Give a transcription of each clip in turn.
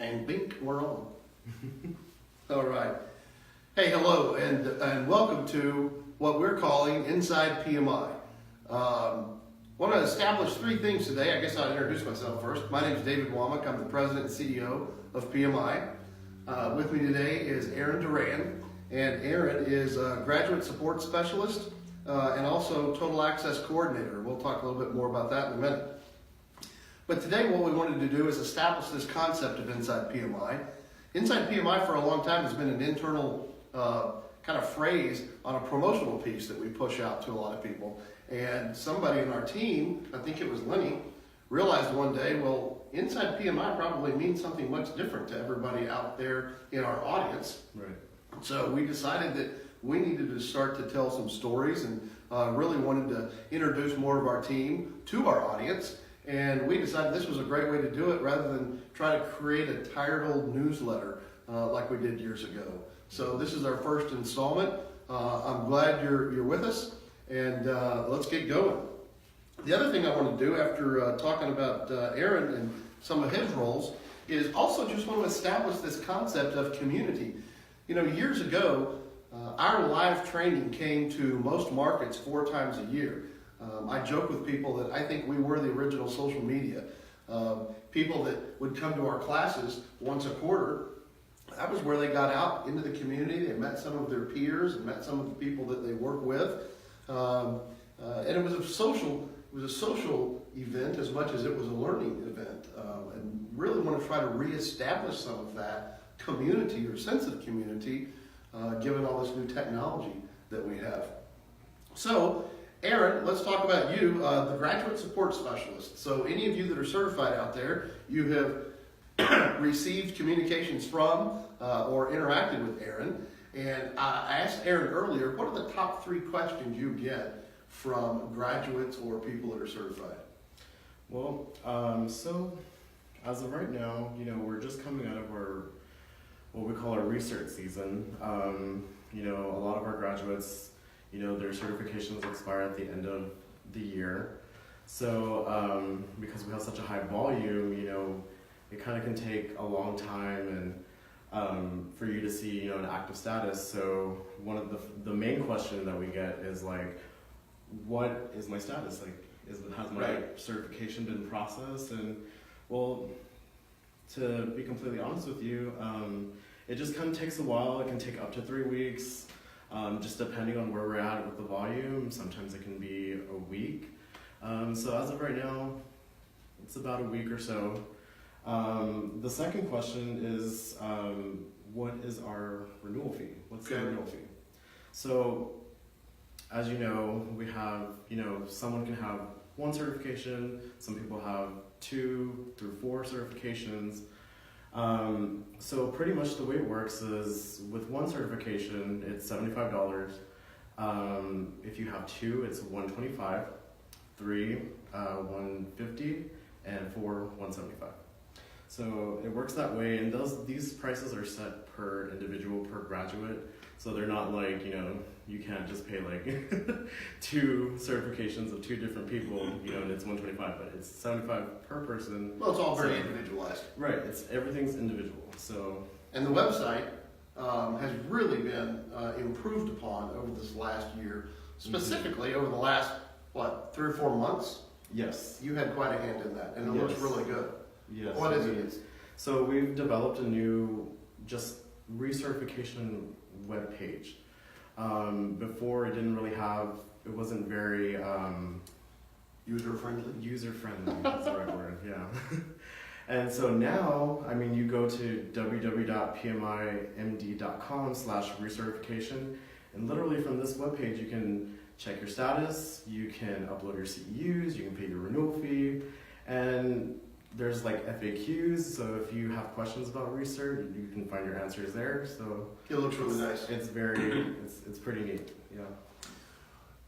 And bink, we're on. All right. Hey, hello, and welcome to what we're calling Inside PMI. Want to establish three things today. I guess I'll introduce myself first. My name is David Womack. I'm the president and CEO of PMI. With me today is Aaron Duran, and Aaron is a graduate support specialist and also total access coordinator. We'll talk a little bit more about that in a minute. But today what we wanted to do is establish this concept of Inside PMI. Inside PMI for a long time has been an internal kind of phrase on a promotional piece that we push out to a lot of people. And somebody in our team, I think it was Lenny, realized one day, well, Inside PMI probably means something much different to everybody out there in our audience. Right. So we decided that we needed to start to tell some stories and really wanted to introduce more of our team to our audience. And we decided this was a great way to do it rather than try to create a tired old newsletter like we did years ago. So this is our first installment. I'm glad you're with us, and let's get going. The other thing I want to do after talking about Aaron and some of his roles is also just want to establish this concept of community. You know, years ago, our live training came to most markets 4 times a year. I joke with people that I think we were the original social media. People that would come to our classes once a quarter, that was where they got out into the community. They met some of their peers and met some of the people that they work with. And it was a social event as much as it was a learning event. And really want to try to reestablish some of that community or sense of community given all this new technology that we have. So, Aaron, let's talk about you, the graduate support specialist. So any of you that are certified out there, you have received communications from or interacted with Aaron. And I asked Aaron earlier, what are the top 3 questions you get from graduates or people that are certified? Well, so as of right now, you know, we're just coming out of what we call our research season. You know, a lot of our graduates, you know, their certifications expire at the end of the year. So because we have such a high volume, you know, it kind of can take a long time and for you to see, you know, an active status. So one of the main question that we get is like, what is my status? Like, has my certification been processed? And well, to be completely honest with you, it just kind of takes a while. It can take up to 3 weeks. Just depending on where we're at with the volume, sometimes it can be a week. So as of right now, it's about a week or so. The second question is, what is our renewal fee? What's the renewal fee? So, as you know, we have, you know, someone can have 1 certification, some people have 2 through 4 certifications. So pretty much the way it works is with 1 certification, it's $75. If you have 2, it's $125, 3, $150, and 4, $175. So it works that way, and these prices are set per individual, per graduate. So they're not like, you know, you can't just pay like 2 certifications of 2 different people, you know, and it's $125, but it's $75 per person. Well, it's all very individualized. Right, everything's individual. So, and the website has really been improved upon over this last year, specifically over the last, 3 or 4 months? Yes. You had quite a hand in that, and it looks really good. Yes. What is it? So we've developed a new just recertification web page. Before it didn't really have, it wasn't very user-friendly. User-friendly, that's the right word, yeah. And so now, I mean, you go to www.pmimd.com/recertification, and literally from this webpage, you can check your status, you can upload your CEUs, you can pay your renewal fee, and there's like FAQs, so if you have questions about research, you can find your answers there. So it looks really nice. It's pretty neat, yeah.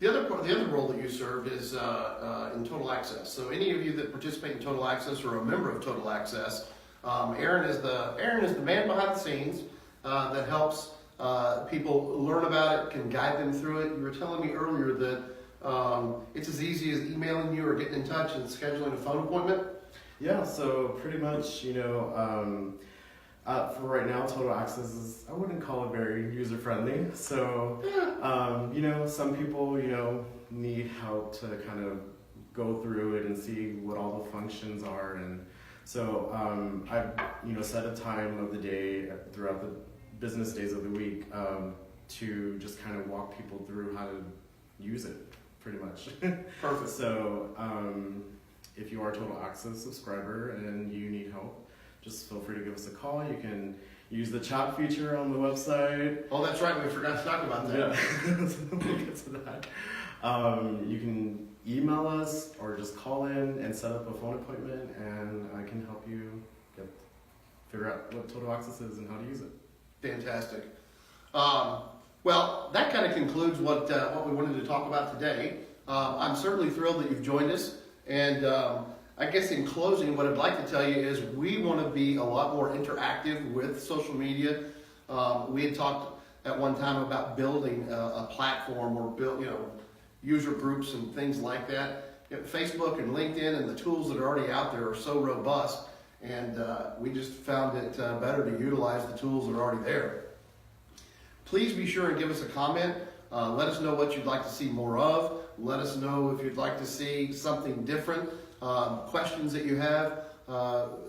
The other role that you served is in Total Access. So any of you that participate in Total Access or are a member of Total Access, Aaron is the man behind the scenes that helps people learn about it, can guide them through it. You were telling me earlier that it's as easy as emailing you or getting in touch and scheduling a phone appointment. Yeah, so pretty much, For right now, Total Access is, I wouldn't call it very user-friendly. So, some people, need help to kind of go through it and see what all the functions are. And so I've, set a time of the day throughout the business days of the week to just kind of walk people through how to use it, pretty much. Perfect. So if you are a Total Access subscriber and you need help, just feel free to give us a call. You can use the chat feature on the website. Oh, that's right. We forgot to talk about that. Yeah, so we'll get to that. You can email us or just call in and set up a phone appointment, and I can help you figure out what Total Access is and how to use it. Fantastic. Well, that kind of concludes what we wanted to talk about today. I'm certainly thrilled that you've joined us, and I guess in closing, what I'd like to tell you is we want to be a lot more interactive with social media. We had talked at one time about building a platform or user groups and things like that. Facebook and LinkedIn and the tools that are already out there are so robust, and we just found it better to utilize the tools that are already there. Please be sure and give us a comment. Let us know what you'd like to see more of. Let us know if you'd like to see something different, questions that you have.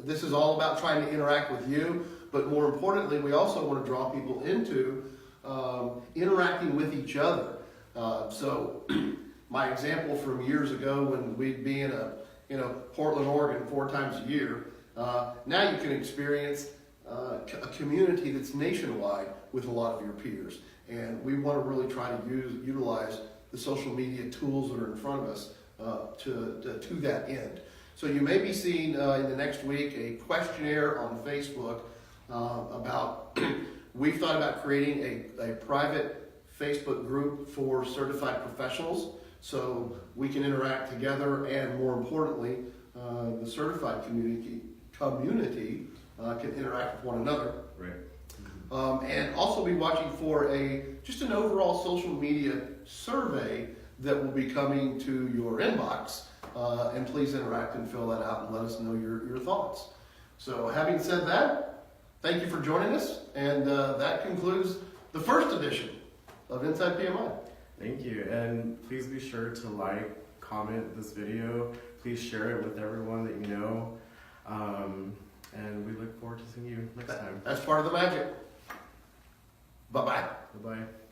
This is all about trying to interact with you, but more importantly, we also want to draw people into interacting with each other. So my example from years ago when we'd be in Portland, Oregon 4 times a year, now you can experience a community that's nationwide with a lot of your peers. And we want to really try to utilize the social media tools that are in front of us to that end. So you may be seeing in the next week a questionnaire on Facebook about, we've thought about creating a private Facebook group for certified professionals so we can interact together, and more importantly, the certified community can interact with one another. Right. And also be watching for just an overall social media survey that will be coming to your inbox. And please interact and fill that out and let us know your thoughts. So having said that, thank you for joining us, and that concludes the first edition of Inside PMI. Thank you, and please be sure to like, comment this video. Please share it with everyone that you know. And we look forward to seeing you next time. That's part of the magic. Bye-bye. Bye-bye.